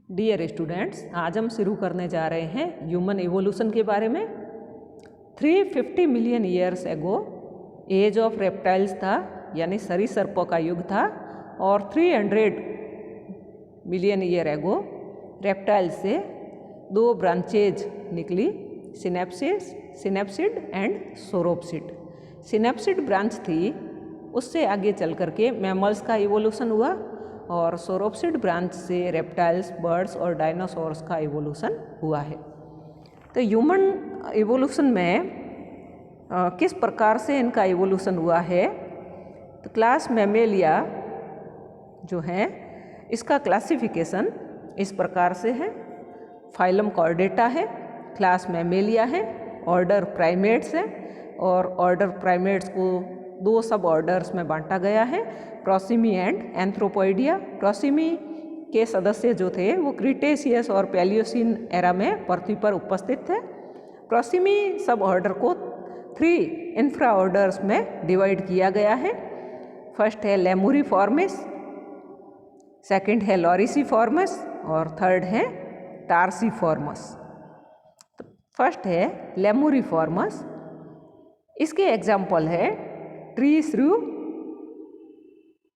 Dear students, आज हम शुरू करने जा रहे हैं ह्यूमन इवोल्यूशन के बारे में। 350 million years ago age of reptiles था, यानी सरीसृपों का युग था। और 300 मिलियन ईयर एगो रेप्टाइल से दो ब्रांचेज निकली, सिनेप्सिड एंड सोरोप्सिड। सिनेप्सिड ब्रांच थी, उससे आगे चल करके मैमल्स का इवोल्यूशन हुआ और सोरोप्सिड ब्रांच से रेप्टाइल्स, बर्ड्स और डायनासोर्स का इवोल्यूशन हुआ है। तो ह्यूमन इवोल्यूशन में किस प्रकार से इनका इवोल्यूशन हुआ है, तो क्लास मैमेलिया जो है इसका क्लासिफिकेशन इस प्रकार से है। फाइलम कॉर्डेटा है, क्लास मैमेलिया है, ऑर्डर प्राइमेट्स है और ऑर्डर प्राइमेट्स को दो सब ऑर्डर्स में बांटा गया है, प्रोसिमी एंड एंथ्रोपोइडिया। प्रोसिमी के सदस्य जो थे वो क्रिटेशियस और पैलियोसिन एरा में पृथ्वी पर उपस्थित थे। प्रोसिमी सब ऑर्डर को 3 इंफ्रा ऑर्डर्स में डिवाइड किया गया है। फर्स्ट है लेमुरिफॉर्मिस, सेकंड है लॉरिसिफॉर्मस और थर्ड है टार्सिफॉर्मस। फर्स्ट है लेमुरिफॉर्मस, इसके एग्जाम्पल है ट्री श्रू,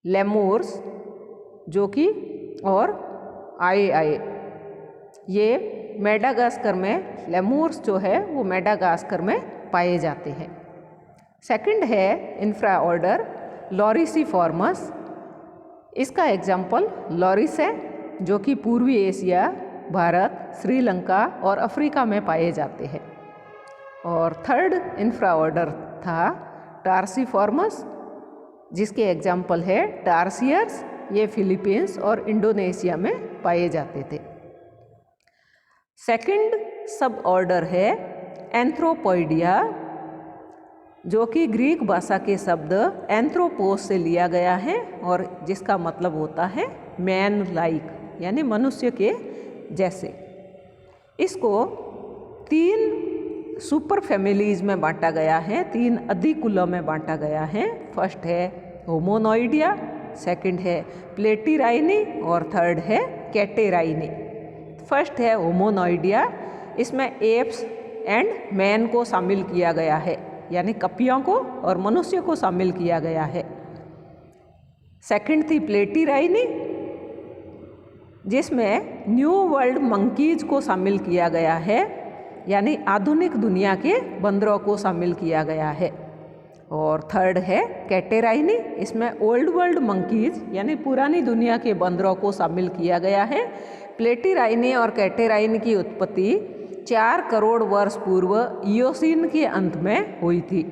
लेमूर्स जो कि और आए। ये मेडागास्कर में लेमूर्स जो है वो मेडागास्कर में पाए जाते हैं। सेकंड है इंफ्रा ऑर्डर लॉरिसिफॉर्मस, इसका एग्जाम्पल लॉरिस है जो कि पूर्वी एशिया, भारत, श्रीलंका और अफ्रीका में पाए जाते हैं। और थर्ड इंफ्रा ऑर्डर था टार्सिफॉर्मस, जिसके एग्जाम्पल है टार्सियर्स, ये फिलीपींस और इंडोनेशिया में पाए जाते थे। सेकंड सब ऑर्डर है एंथ्रोपोइडिया, जो कि ग्रीक भाषा के शब्द एंथ्रोपोस से लिया गया है और जिसका मतलब होता है मैन लाइक, यानी मनुष्य के जैसे। इसको 3 सुपर फैमिलीज में बांटा गया है, 3 अधिकुलों में बांटा गया है। फर्स्ट है होमोनॉइडिया, सेकंड है प्लेटिराइनी और थर्ड है कैटेराइनी। फर्स्ट है होमोनॉइडिया, इसमें एप्स एंड मैन को शामिल किया गया है, यानी कपियों को और मनुष्य को शामिल किया गया है। सेकंड थी प्लेटिराइनी, जिसमें न्यू वर्ल्ड मंकीज को शामिल किया गया है, यानी आधुनिक दुनिया के बंदरों को शामिल किया गया है। और थर्ड है कैटेराइनी, इसमें ओल्ड वर्ल्ड मंकीज यानी पुरानी दुनिया के बंदरों को शामिल किया गया है। प्लेटिराइनी और कैटेराइनी की उत्पत्ति 4 करोड़ वर्ष पूर्व इयोसीन के अंत में हुई थी।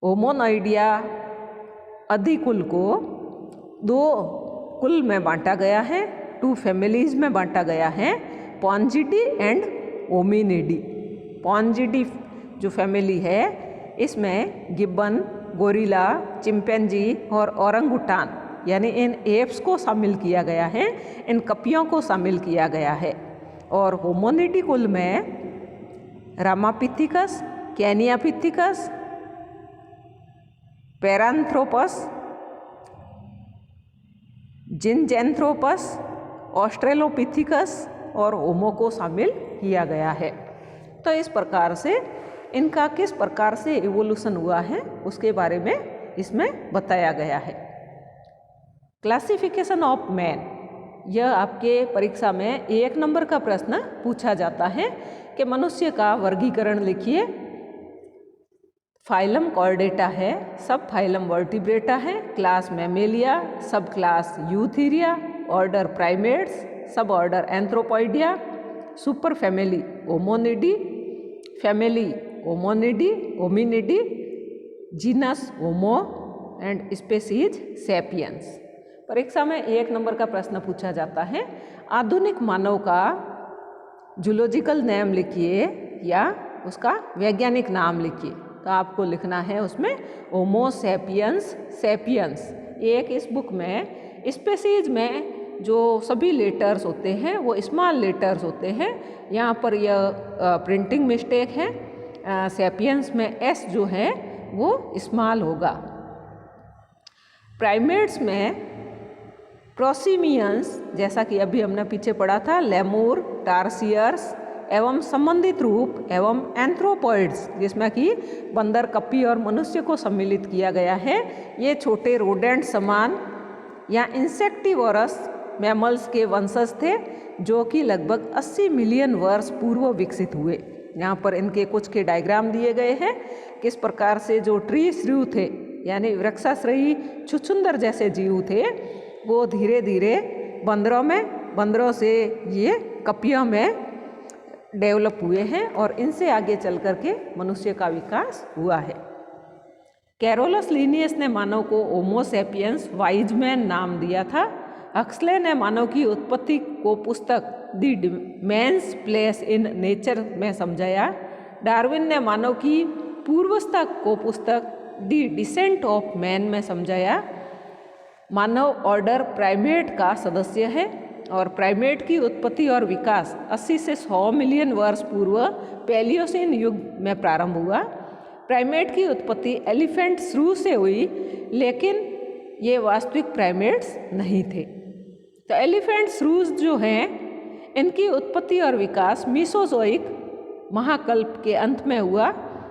होमोनॉइडिया अधिकुल को 2 कुल में बांटा गया है, 2 फैमिलीज में बांटा गया है, पॉन्जिडी एंड ओमिनिडी। पॉन्जिडी जो फैमिली है इसमें गिब्बन, गोरिल्ला, चिंपैंजी और ओरंगुटान यानी इन एप्स को शामिल किया गया है, इन कपियों को शामिल किया गया है। और होमोनिडी कुल में रामापिथिकस, कैनियापिथिकस, पैरांथ्रोपस, जिनजेंथ्रोपस, ऑस्ट्रेलोपिथिकस और होमो को शामिल किया गया है। तो इस प्रकार से इनका किस प्रकार से इवोल्यूशन हुआ है उसके बारे में इसमें बताया गया है। क्लासिफिकेशन ऑफ मैन, यह आपके परीक्षा में 1 नंबर का प्रश्न पूछा जाता है कि मनुष्य का वर्गीकरण लिखिए। फाइलम कॉर्डेटा है, सब फाइलम वर्टिब्रेटा है, class Mammalia, sub class Eutheria, order Primates, sub order Anthropoidea, super family Hominoidea, family Hominidae, genus Homo and species sapiens. परीक्षा में 1 नंबर का प्रश्न पूछा जाता है। आधुनिक मानव का जूलॉजिकल नेम लिखिए या उसका वैज्ञानिक नाम लिखिए। तो आपको लिखना है उसमें होमो सैपियंस सैपियंस। एक इस बुक में स्पेसीज में जो सभी लेटर्स होते हैं वो स्मॉल लेटर्स होते हैं, यहाँ पर यह प्रिंटिंग मिस्टेक है। सैपियंस में एस जो है वो स्मॉल होगा। प्राइमेट्स में प्रोसीमियंस, जैसा कि अभी हमने पीछे पढ़ा था, लेमूर, टार्सियर्स एवं संबंधित रूप एवं एंथ्रोपॉइड्स, जिसमें कि बंदर, कप्पी और मनुष्य को सम्मिलित किया गया है, ये छोटे रोडेंट समान या इंसेक्टिवोरस मैमल्स के वंशज थे, जो कि लगभग 80 मिलियन वर्ष पूर्व विकसित हुए। यहाँ पर इनके कुछ के डायग्राम दिए गए हैं, किस प्रकार से जो ट्री श्रीव थे यानी वृक्षाश्रयी छुछुंदर जैसे जीव थे, वो धीरे धीरे बंदरों से ये कपियों में डेवलप हुए हैं और इनसे आगे चल कर के मनुष्य का विकास हुआ है। कैरोलस लिनियस ने मानव को होमो सैपियंस वाइज मैन नाम दिया था। हक्सले ने मानव की उत्पत्ति को पुस्तक the man's place in nature में समझाया। डार्विन ने मानव की पूर्वस्था को पुस्तक द डिसेंट ऑफ मैन में समझाया। मानव ऑर्डर प्राइमेट का सदस्य है और प्राइमेट की उत्पत्ति और विकास 80 से 100 मिलियन वर्ष पूर्व पैलियोसिन युग में प्रारंभ हुआ। प्राइमेट की उत्पत्ति एलिफेंट श्रू से हुई, लेकिन ये वास्तविक प्राइमेट्स नहीं थे। तो एलिफेंट श्रूज जो हैं, इनकी उत्पत्ति और विकास मीसोजोइक महाकल्प के अंत में हुआ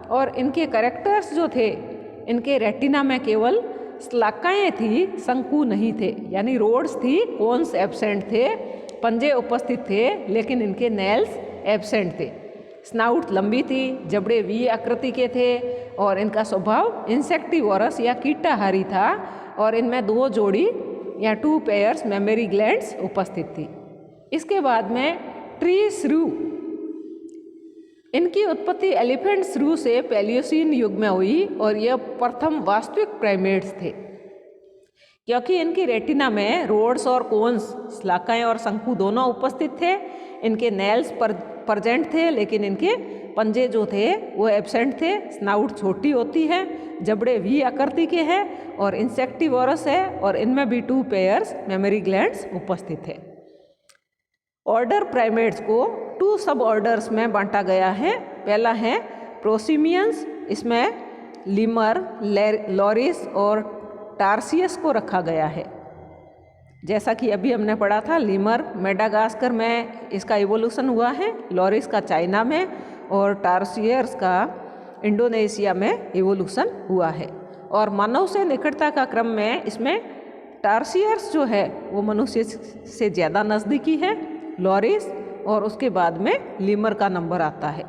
और इनके कैरेक्टर्स जो थे, इनके रेटिना में केवल श्लाकाएँ थी, शंकु नहीं थे, यानी रोड्स थी, कोन्स एब्सेंट थे, पंजे उपस्थित थे, लेकिन इनके नेल्स एब्सेंट थे। स्नाउट लंबी थी, जबड़े वी आकृति के थे और इनका स्वभाव इंसेक्टिवोरस या कीटाहारी था और इनमें 2 जोड़ी या 2 पेयर्स मेमोरी ग्लैंड्स उपस्थित थी। इसके बाद में ट्री श्रू, इनकी उत्पत्ति एलिफेंट श्रू से पैलियोसिन युग में हुई और यह प्रथम वास्तविक प्राइमेट्स थे, क्योंकि इनकी रेटिना में रोड्स और कोन्स, श्लाकाएँ और शंकु दोनों उपस्थित थे। इनके नेल्स प्रेजेंट थे, लेकिन इनके पंजे जो थे वो एब्सेंट थे। स्नाउट छोटी होती है, जबड़े वी आकृति के हैं और इंसेक्टिवोरस है और इनमें भी 2 पेयर्स मेमोरी ग्लैंड्स उपस्थित है। ऑर्डर प्राइमेट्स को 2 सब ऑर्डर्स में बांटा गया है। पहला है प्रोसीमियंस, इसमें लीमर, लॉरिस और टार्सियस को रखा गया है। जैसा कि अभी हमने पढ़ा था, लीमर मेडागास्कर में इसका इवोल्यूशन हुआ है, लॉरिस का चाइना में और टार्सियर्स का इंडोनेशिया में इवोल्यूशन हुआ है। और मानव से निकटता का क्रम में इसमें टार्सियर्स जो है वो मनुष्य से ज़्यादा नज़दीकी है, लॉरिस, और उसके बाद में लीमर का नंबर आता है।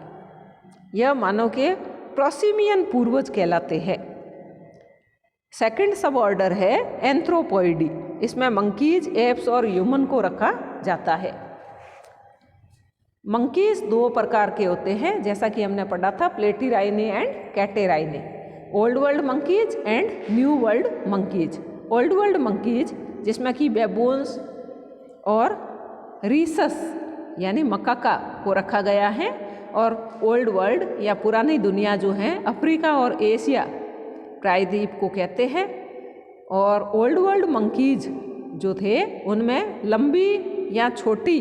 यह मानव के प्रोसीमियन पूर्वज कहलाते हैं। सेकंड सब ऑर्डर है एंथ्रोपॉइडी, इसमें मंकीज, एप्स और ह्यूमन को रखा जाता है। मंकीज 2 प्रकार के होते हैं, जैसा कि हमने पढ़ा था, Platyrrhini and Catarrhini. Old world monkeys and new world monkeys. Old world monkeys जिसमें कि बेबून्स और रीसस यानी मकाका को रखा गया है, और ओल्ड वर्ल्ड या पुरानी दुनिया जो है अफ्रीका और एशिया प्रायद्वीप को कहते हैं। और ओल्ड वर्ल्ड मंकीज जो थे उनमें लंबी या छोटी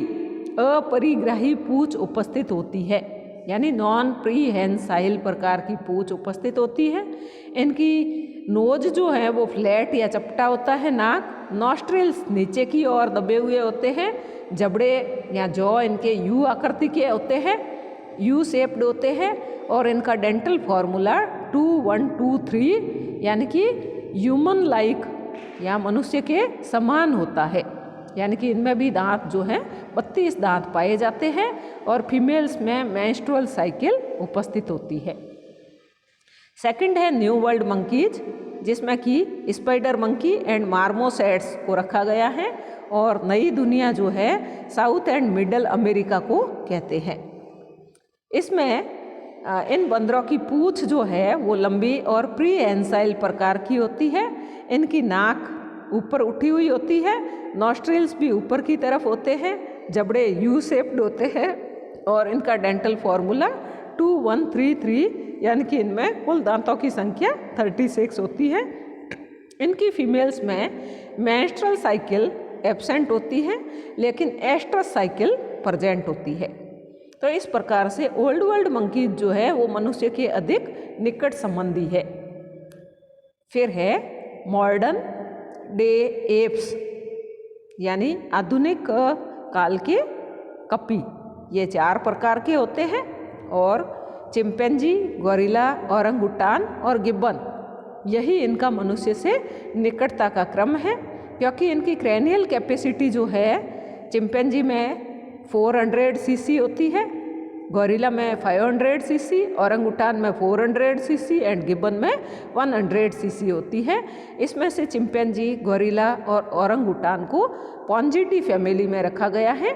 अपरिग्राही पूंछ उपस्थित होती है, यानी नॉन प्रीहेंसाइल प्रकार की पूंछ उपस्थित होती है। इनकी नोज जो है वो फ्लैट या चपटा होता है। नाक, नॉस्ट्रिल्स नीचे की ओर दबे हुए होते हैं। जबड़े या जॉ इनके यू आकृति के होते हैं, यू शेप्ड होते हैं, और इनका डेंटल फॉर्मूला 2 1 2 3 यानी कि ह्यूमन लाइक या मनुष्य के समान होता है, यानी कि इनमें भी दांत जो हैं 32 दांत पाए जाते हैं। और फीमेल्स में मेंस्ट्रुअल साइकिल उपस्थित होती है। सेकंड है न्यू वर्ल्ड मंकीज, जिसमें कि स्पाइडर मंकी एंड मार्मोसेट्स को रखा गया है, और नई दुनिया जो है साउथ एंड मिडल अमेरिका को कहते हैं। इसमें इन बंदरों की पूंछ जो है वो लंबी और प्रीहेंसाइल प्रकार की होती है। इनकी नाक ऊपर उठी हुई होती है, नॉस्ट्रिल्स भी ऊपर की तरफ होते हैं, जबड़े यू शेप्ड होते हैं, और इनका डेंटल फॉर्मूला 2 1 3 3 यानी कि इनमें कुल दांतों की संख्या 36 होती है। इनकी फीमेल्स में मेंस्ट्रुअल साइकिल एब्सेंट होती है, लेकिन एस्ट्रस साइकिल प्रेजेंट होती है। तो इस प्रकार से ओल्ड वर्ल्ड मंकीज जो है वो मनुष्य के अधिक निकट संबंधी है। फिर है मॉडर्न डे एप्स, यानी आधुनिक काल के कपी, ये 4 प्रकार के होते हैं। और चिंपैंजी, गोरिल्ला, ओरंगुटान और गिब्बन, यही इनका मनुष्य से निकटता का क्रम है, क्योंकि इनकी क्रैनियल कैपेसिटी जो है चिंपैंजी में 400 सीसी होती है, गोरिल्ला में 500 सीसी, ओरंगुटान में 400 सीसी एंड गिब्बन में 100 सीसी होती है। इसमें से चिंपैंजी, गोरिल्ला और ओरंगुटान को पॉन्जिडी फैमिली में रखा गया है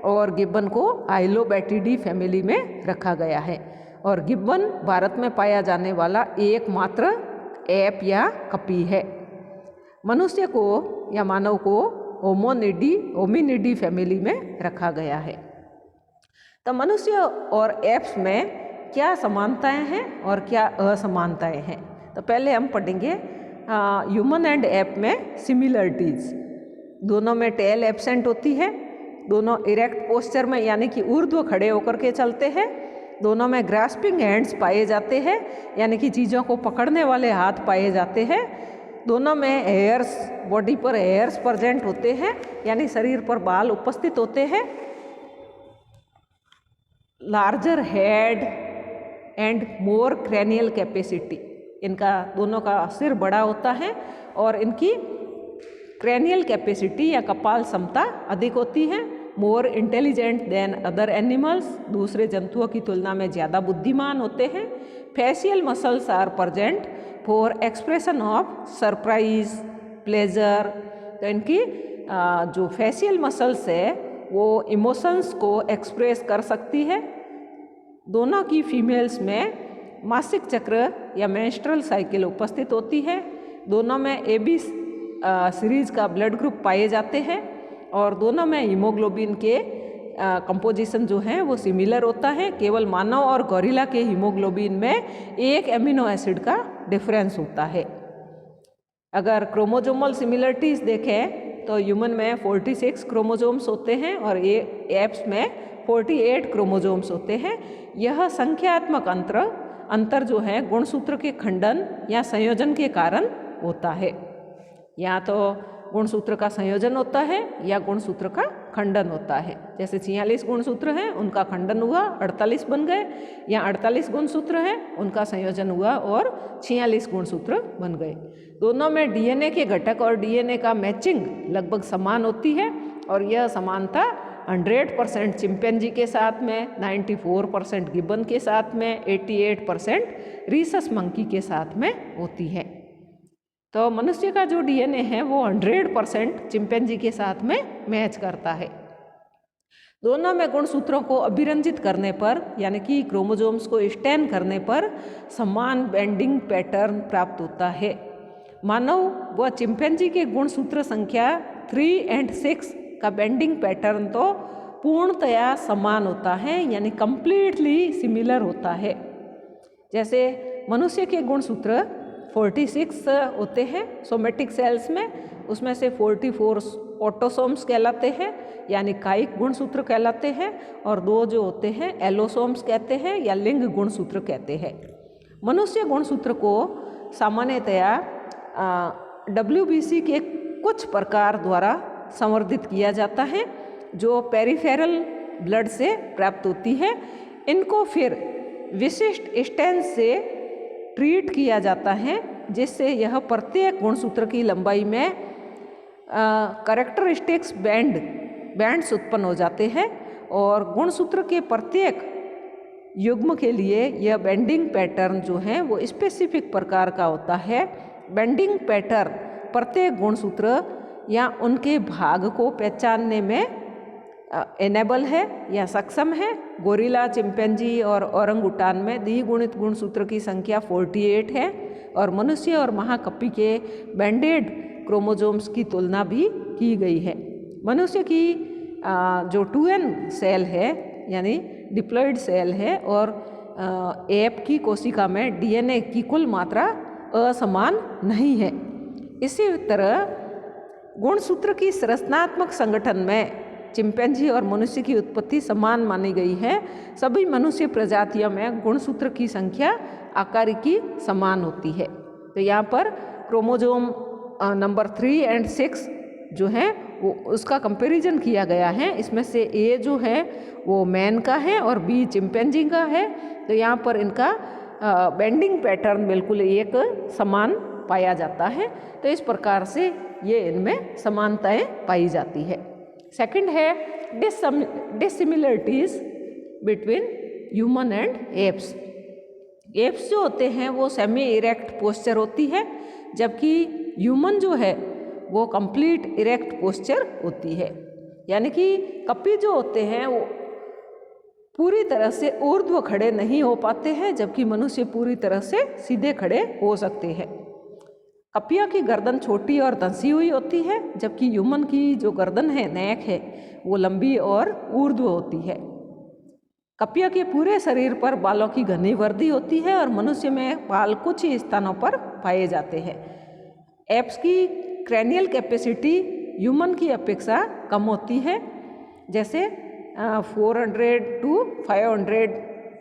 और गिब्बन को आइलोबैटिडी फैमिली में रखा गया है। और गिब्बन भारत में पाया जाने वाला एकमात्र एप या कपी है। मनुष्य को या मानव को होमिनिडी फैमिली में रखा गया है। तो मनुष्य और एप्स में क्या समानताएं हैं और क्या असमानताएं हैं, तो पहले हम पढ़ेंगे ह्यूमन एंड एप में सिमिलरिटीज़। दोनों में टेल एब्सेंट होती है, दोनों इरेक्ट पोस्चर में यानी कि ऊर्ध्व खड़े होकर के चलते हैं, दोनों में ग्रास्पिंग हैंड्स पाए जाते हैं यानी कि चीज़ों को पकड़ने वाले हाथ पाए जाते हैं, दोनों में हेयर्स, बॉडी पर हेयर्स प्रेजेंट होते हैं यानी शरीर पर बाल उपस्थित होते हैं, larger head and more cranial capacity, इनका दोनों का सिर बड़ा होता है और इनकी क्रैनियल कैपेसिटी या कपाल क्षमता अधिक होती है। More intelligent than other animals, दूसरे जंतुओं की तुलना में ज़्यादा बुद्धिमान होते हैं। Facial muscles are present for expression of surprise, pleasure, तो इनकी जो फेशियल मसल्स है वो इमोशंस को एक्सप्रेस कर सकती है। दोनों की फीमेल्स में मासिक चक्र या मेंस्ट्रुअल साइकिल उपस्थित होती है, दोनों में AB सीरीज का ब्लड ग्रुप पाए जाते हैं और दोनों में हीमोग्लोबिन के कंपोजिशन जो है वो सिमिलर होता है। केवल मानव और गोरिल्ला के हीमोग्लोबिन में एक एमिनो एसिड का डिफरेंस होता है। अगर क्रोमोजोमल सिमिलरिटीज़ देखें तो ह्यूमन में 46 क्रोमोजोम्स होते हैं और एप्स में 48 क्रोमोजोम्स होते हैं। यह संख्यात्मक अंतर जो है गुणसूत्र के खंडन या संयोजन के कारण होता है। या तो गुणसूत्र का संयोजन होता है या गुणसूत्र का खंडन होता है। जैसे 46 गुणसूत्र हैं, उनका खंडन हुआ 48 बन गए, या 48 गुणसूत्र हैं, उनका संयोजन हुआ और 46 गुणसूत्र बन गए। दोनों में DNA के घटक और DNA का मैचिंग लगभग समान होती है और यह समानता 100% चिंपैंजी के साथ में, 94% गिब्बन के साथ में, 88% रीसस मंकी के साथ में होती है। तो मनुष्य का जो DNA है वो 100% चिंपैंजी के साथ में मैच करता है। दोनों में गुणसूत्रों को अभिरंजित करने पर यानी कि क्रोमोजोम्स को स्टैन करने पर समान बेंडिंग पैटर्न प्राप्त होता है। मानव व चिंपैंजी के गुणसूत्र संख्या 3 और 6 का बेंडिंग पैटर्न तो पूर्णतया समान होता है यानी कंप्लीटली सिमिलर होता है। जैसे मनुष्य के गुणसूत्र 46 होते हैं सोमेटिक सेल्स में, उसमें से 44 ऑटोसोम्स कहलाते हैं यानी कायिक गुणसूत्र कहलाते हैं और 2 जो होते हैं एलोसोम्स कहते हैं या लिंग गुणसूत्र कहते हैं। मनुष्य गुणसूत्र को सामान्यतया WBC के कुछ प्रकार द्वारा संवर्धित किया जाता है जो पेरिफेरल ब्लड से प्राप्त होती है। इनको फिर विशिष्ट स्टेंस से ट्रीट किया जाता है जिससे यह प्रत्येक गुणसूत्र की लंबाई में कैरेक्टरिस्टिक्स बैंड्स उत्पन्न हो जाते हैं और गुणसूत्र के प्रत्येक युग्म के लिए यह बेंडिंग पैटर्न जो है वो स्पेसिफिक प्रकार का होता है। बेंडिंग पैटर्न प्रत्येक गुणसूत्र या उनके भाग को पहचानने में एनेबल है या सक्षम है। गोरिल्ला, चिंपैंजी और ओरंगुटान में द्विगुणित गुणसूत्र की संख्या 48 है और मनुष्य और महाकपी के बैंडेड क्रोमोजोम्स की तुलना भी की गई है। मनुष्य की जो 2N सेल है यानी डिप्लॉइड सेल है और एप की कोशिका में DNA की कुल मात्रा असमान नहीं है। इसी तरह गुणसूत्र की संरचनात्मक संगठन में चिंपैंजी और मनुष्य की उत्पत्ति समान मानी गई है। सभी मनुष्य प्रजातियों में गुणसूत्र की संख्या आकार की समान होती है। तो यहाँ पर क्रोमोजोम नंबर 3 और 6 जो हैं वो उसका कंपैरिजन किया गया है। इसमें से ए जो है वो मैन का है और बी चिंपैंजी का है। तो यहाँ पर इनका बेंडिंग पैटर्न बिल्कुल एक समान पाया जाता है। तो इस प्रकार से ये इनमें समानताएं पाई जाती है। सेकंड है dissimilarities between human and apps. Apps जो होते हैं वो सेमी इरेक्ट पोस्चर होती है, जबकि ह्यूमन जो है वो कंप्लीट इरेक्ट पोस्चर होती है। यानी कि कपी जो होते हैं वो पूरी तरह से ऊर्ध्व खड़े नहीं हो पाते हैं, जबकि मनुष्य पूरी तरह से सीधे खड़े हो सकते हैं। कपिया की गर्दन छोटी और धंसी हुई होती है, जबकि ह्यूमन की जो गर्दन है, नेक है, वो लंबी और ऊर्ध्व होती है। कपिया के पूरे शरीर पर बालों की घनी वर्दी होती है और मनुष्य में बाल कुछ ही स्थानों पर पाए जाते हैं। एप्स की क्रैनियल कैपेसिटी ह्यूमन की अपेक्षा कम होती है, जैसे 400 to 500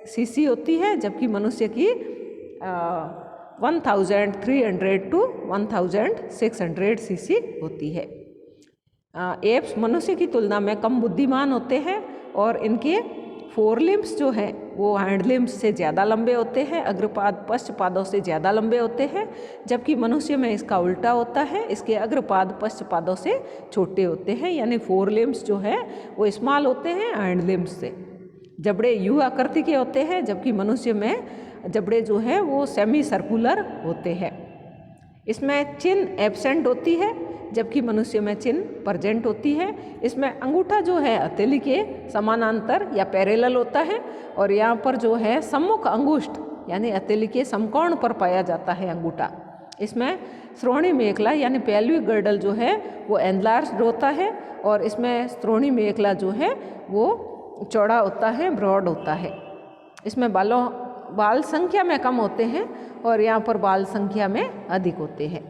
सीसी होती है, जबकि मनुष्य की 1300 to 1600 सीसी होती है। एप्स मनुष्य की तुलना में कम बुद्धिमान होते हैं और इनके फोर लिम्स जो हैं वो हैंड लिम्स से ज़्यादा लंबे होते हैं, अग्रपाद पश्चपादों से ज़्यादा लंबे होते हैं, जबकि मनुष्य में इसका उल्टा होता है, इसके अग्रपाद पश्चपादों से छोटे होते हैं। यानी फोर लिम्स जो है वो स्मॉल होते हैं हैंड लिम्स से। जबड़े यू आकृति के होते हैं, जबकि मनुष्य में जबड़े जो है वो सेमी सर्कुलर होते हैं। इसमें चिन एब्सेंट होती है, जबकि मनुष्य में चिन प्रेजेंट होती है। इसमें अंगूठा जो है हथेली के समानांतर या पैरेलल होता है और यहाँ पर जो है सम्मुख अंगुष्ठ यानी हथेली के समकोण पर पाया जाता है अंगूठा। इसमें श्रोणी मेखला यानी पेल्विक गर्डल जो है वो एनलार्ज्ड होता है और इसमें श्रोणी मेखला जो है वो चौड़ा होता है, ब्रॉड होता है। इसमें बाल संख्या में कम होते हैं और यहाँ पर बाल संख्या में अधिक होते हैं।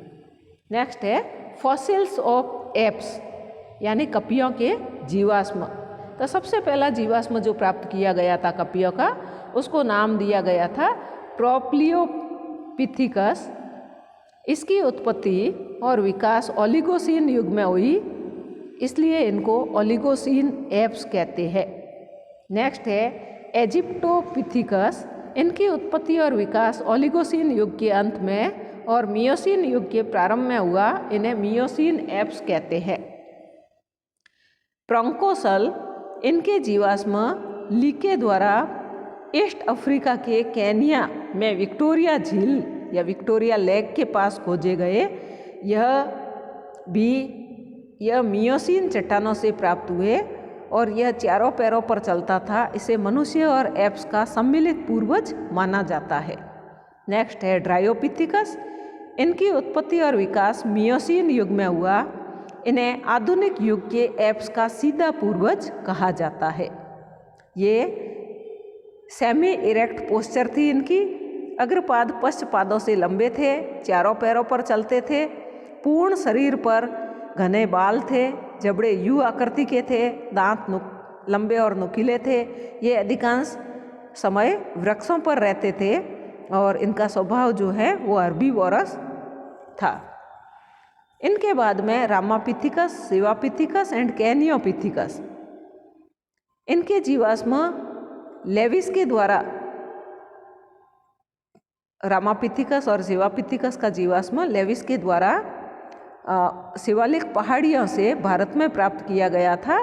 नेक्स्ट है फॉसिल्स ऑफ एप्स यानी कपियों के जीवाश्म। तो सबसे पहला जीवाश्म जो प्राप्त किया गया था कपियों का, उसको नाम दिया गया था ट्रोप्लियोपिथिकस। इसकी उत्पत्ति और विकास ओलिगोसीन युग में हुई, इसलिए इनको ओलिगोसीन एप्स कहते हैं। नेक्स्ट है इजिप्टोपिथिकस। इनकी उत्पत्ति और विकास ओलिगोसीन युग के अंत में और मियोसीन युग के प्रारंभ में हुआ, इन्हें मियोसीन एप्स कहते हैं। प्रोंकोसल, इनके जीवाश्म लीके द्वारा ईस्ट अफ्रीका के केन्या में विक्टोरिया झील या विक्टोरिया लेक के पास खोजे गए। यह मियोसीन चट्टानों से प्राप्त हुए और यह चारों पैरों पर चलता था। इसे मनुष्य और एप्स का सम्मिलित पूर्वज माना जाता है। नेक्स्ट है ड्रायोपिथिकस। इनकी उत्पत्ति और विकास मियोसीन युग में हुआ। इन्हें आधुनिक युग के एप्स का सीधा पूर्वज कहा जाता है। ये सेमी इरेक्ट पोस्चर थी इनकी, अग्रपाद पश्चपादों से लंबे थे, चारों पैरों पर चलते थे, पूर्ण शरीर पर घने बाल थे, जबड़े यू आकृति के थे, दांत लंबे और नुकीले थे। ये अधिकांश समय वृक्षों पर रहते थे और इनका स्वभाव जो है वो हर्बीवोरस था। इनके बाद में रामापिथिकस, शिवापिथिकस एंड कैनियोपिथिकस। इनके जीवाश्म लेविस के द्वारा, रामापिथिकस और शिवापिथिकस का जीवाश्म लेविस के द्वारा शिवालिक पहाड़ियों से भारत में प्राप्त किया गया था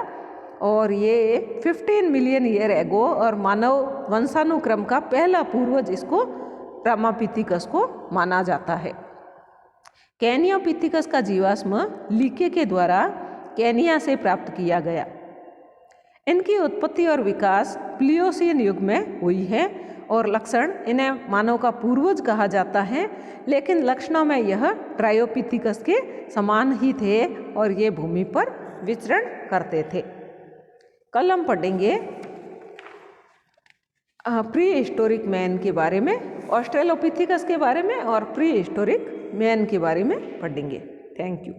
और ये 15 मिलियन ईयर एगो और मानव वंशानुक्रम का पहला पूर्वज इसको रामापिथिकस को माना जाता है। कैनियोपिथिकस का जीवाश्म लीके के द्वारा केनिया से प्राप्त किया गया। इनकी उत्पत्ति और विकास प्लियोसीन युग में हुई है और लक्षण इन्हें मानव का पूर्वज कहा जाता है, लेकिन लक्षणों में यह ट्रायोपिथिकस के समान ही थे और ये भूमि पर विचरण करते थे। कल हम पढ़ेंगे प्री हिस्टोरिक मैन के बारे में, ऑस्ट्रेलोपिथिकस के बारे में और प्री हिस्टोरिक मैन के बारे में पढ़ेंगे। Thank you.